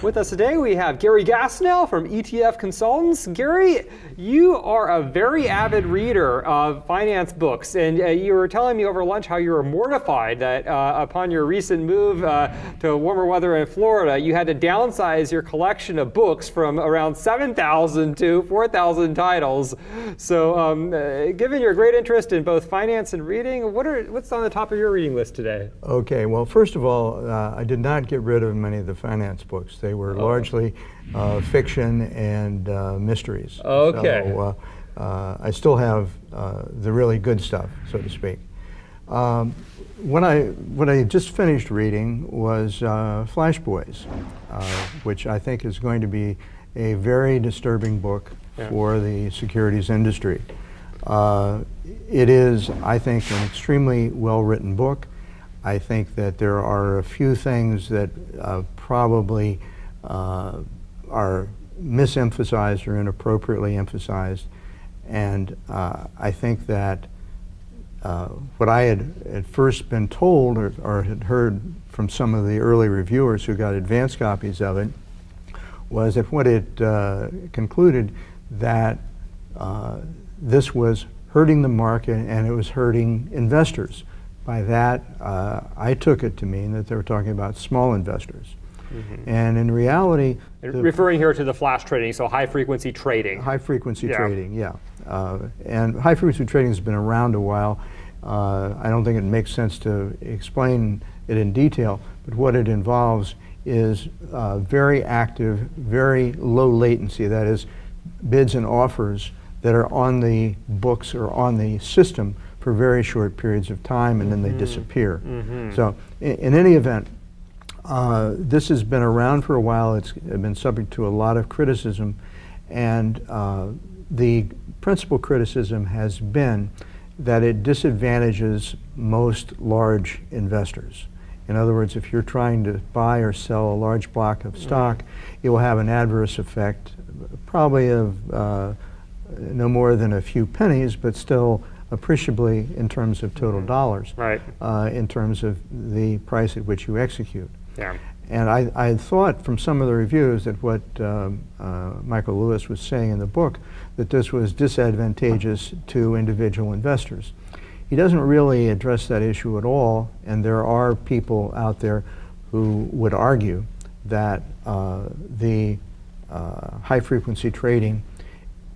With us today, we have Gary Gastineau from ETF Consultants. Gary, you are a very avid reader of finance books, and you were telling me over lunch how you were mortified that upon your recent move to warmer weather in Florida, you had to downsize your collection of books from around 7,000 to 4,000 titles. So given your great interest in both finance and reading, what's on the top of your reading list today? Okay, well, first of all, I did not get rid of many of the finance books. They were largely fiction and mysteries. Okay. So I still have the really good stuff, so to speak. What I just finished reading was Flash Boys, which I think is going to be a very disturbing book for the securities industry. It is, I think, an extremely well-written book. I think that there are a few things that probably are misemphasized or inappropriately emphasized, and I think that what I had at first been told or had heard from some of the early reviewers who got advance copies of it was that what it concluded that this was hurting the market and it was hurting investors. By that, I took it to mean that they were talking about small investors. Mm-hmm. And in reality... Referring here to the flash trading, so high-frequency trading. High-frequency trading, yeah. And high-frequency trading has been around a while. I don't think it makes sense to explain it in detail, but what it involves is very active, very low latency, that is, bids and offers that are on the books or on the system for very short periods of time, and then they disappear. Mm-hmm. So in any event, this has been around for a while. It's been subject to a lot of criticism, and the principal criticism has been that it disadvantages most large investors. In other words, if you're trying to buy or sell a large block of stock, it will have an adverse effect, probably of no more than a few pennies, but still appreciably in terms of total dollars, right. In terms of the price at which you execute. Yeah. And I thought from some of the reviews that what Michael Lewis was saying in the book, that this was disadvantageous to individual investors. He doesn't really address that issue at all, and there are people out there who would argue that the high-frequency trading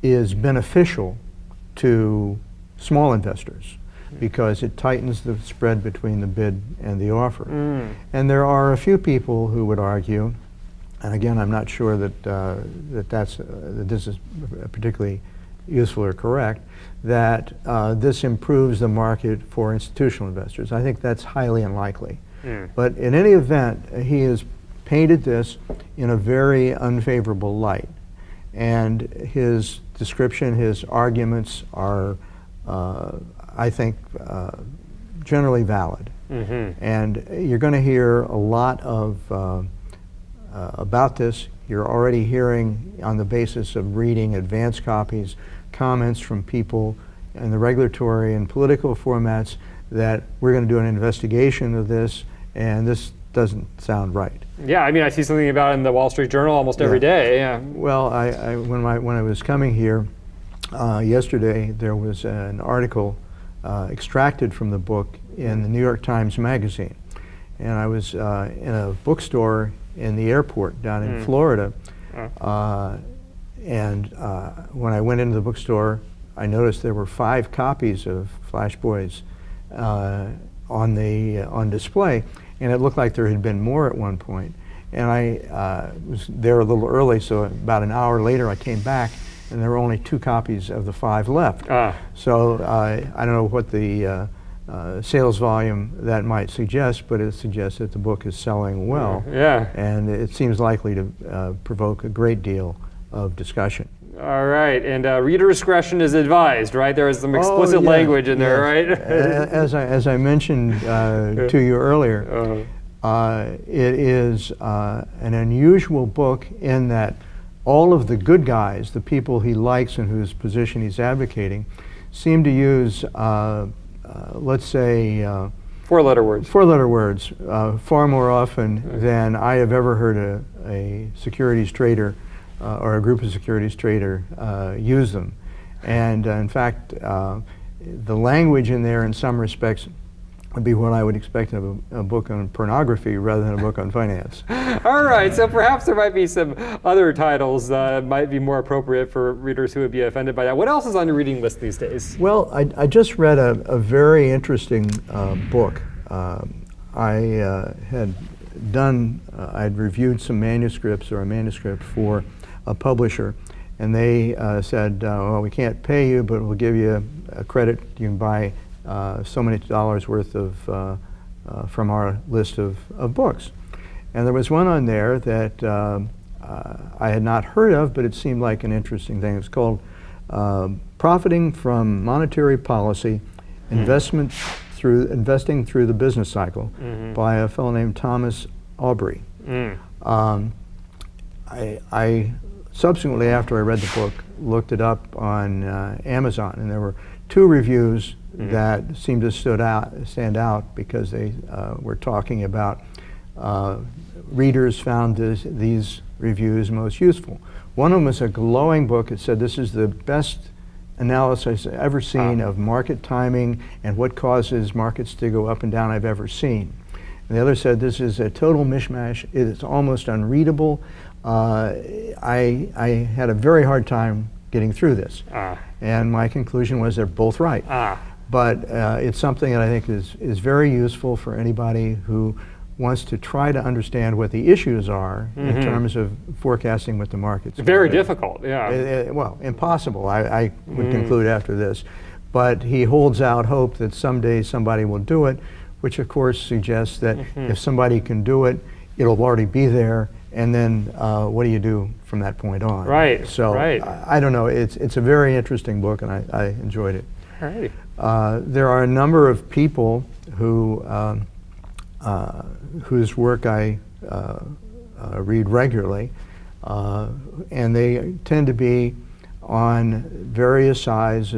is beneficial to small investors because it tightens the spread between the bid and the offer. And there are a few people who would argue, and again, I'm not sure that that this is particularly useful or correct, that this improves the market for institutional investors. I think that's highly unlikely. But in any event, he has painted this in a very unfavorable light. And his description, his arguments are, I think, generally valid. Mm-hmm. And you're going to hear a lot of about this. You're already hearing, on the basis of reading advance copies, comments from people in the regulatory and political formats that we're going to do an investigation of this, and this doesn't sound right. Yeah, I mean, I see something about it in the Wall Street Journal almost every day. Yeah. Well, when I was coming here yesterday, there was an article extracted from the book in the New York Times Magazine, and I was in a bookstore in the airport down in Florida, and when I went into the bookstore, I noticed there were 5 copies of Flash Boys on display, and it looked like there had been more at one point. And I was there a little early, so about an hour later I came back, and there were only 2 copies of the 5 left. So I don't know what the sales volume that might suggest, but it suggests that the book is selling well. Yeah. And it seems likely to provoke a great deal of discussion. All right, and reader discretion is advised, right? There is some explicit language in there, right? As I mentioned to you earlier, it is an unusual book in that all of the good guys, the people he likes and whose position he's advocating, seem to use, let's say, Four-letter words. Four-letter words, far more often than I have ever heard a securities trader or a group of securities trader use them. And in fact, the language in there in some respects would be what I would expect of a book on pornography rather than a book on finance. All right, so perhaps there might be some other titles that might be more appropriate for readers who would be offended by that. What else is on your reading list these days? Well, I just read a very interesting book. I had I'd reviewed some manuscripts or a manuscript for a publisher, and they said, well, we can't pay you, but we'll give you a credit. You can buy so many dollars worth of from our list of books. And there was one on there that I had not heard of, but it seemed like an interesting thing. It was called Profiting from Monetary Policy, Investing Through the Business Cycle by a fellow named Thomas Aubrey. I subsequently, after I read the book, looked it up on Amazon, and there were two reviews that seemed to stand out because they were talking about readers found these reviews most useful. One of them was a glowing book. It said, this is the best analysis I've ever seen of market timing and what causes markets to go up and down I've ever seen. And the other said, this is a total mishmash. It is almost unreadable. I had a very hard time getting through this. And my conclusion was they're both right. But it's something that I think is very useful for anybody who wants to try to understand what the issues are in terms of forecasting what the market's going to do. Very difficult, yeah. Well, impossible, I would conclude after this. But he holds out hope that someday somebody will do it, which of course suggests that if somebody can do it, it'll already be there, and then what do you do from that point on? Right, so right. I don't know, it's a very interesting book, and I enjoyed it. Alrighty. There are a number of people who whose work I read regularly, and they tend to be on various sides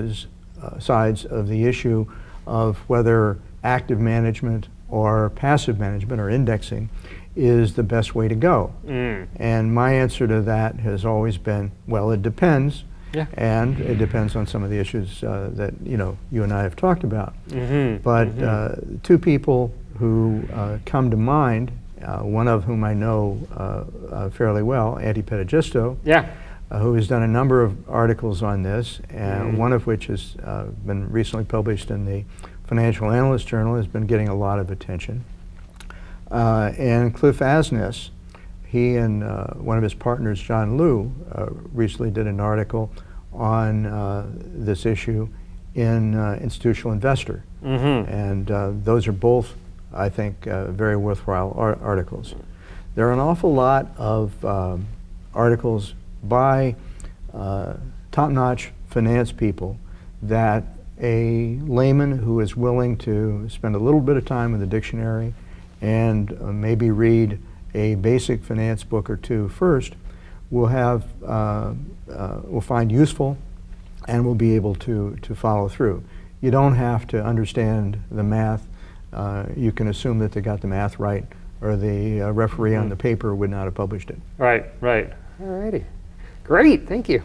of the issue of whether active management or passive management or indexing is the best way to go. And my answer to that has always been, well, it depends. Yeah. And it depends on some of the issues that you and I have talked about. But two people who come to mind, one of whom I know fairly well, Andy Pettigisto, who has done a number of articles on this, and one of which has been recently published in the Financial Analyst Journal, has been getting a lot of attention. And Cliff Asness, he and one of his partners, John Liu, recently did an article on this issue in Institutional Investor. And those are both, I think, very worthwhile articles. There are an awful lot of articles by top-notch finance people that a layman who is willing to spend a little bit of time with the dictionary and maybe read a basic finance book or two first will find useful and will be able to follow through. You don't have to understand the math. You can assume that they got the math right, or the referee on the paper would not have published it. Right, right. All righty. Great, thank you.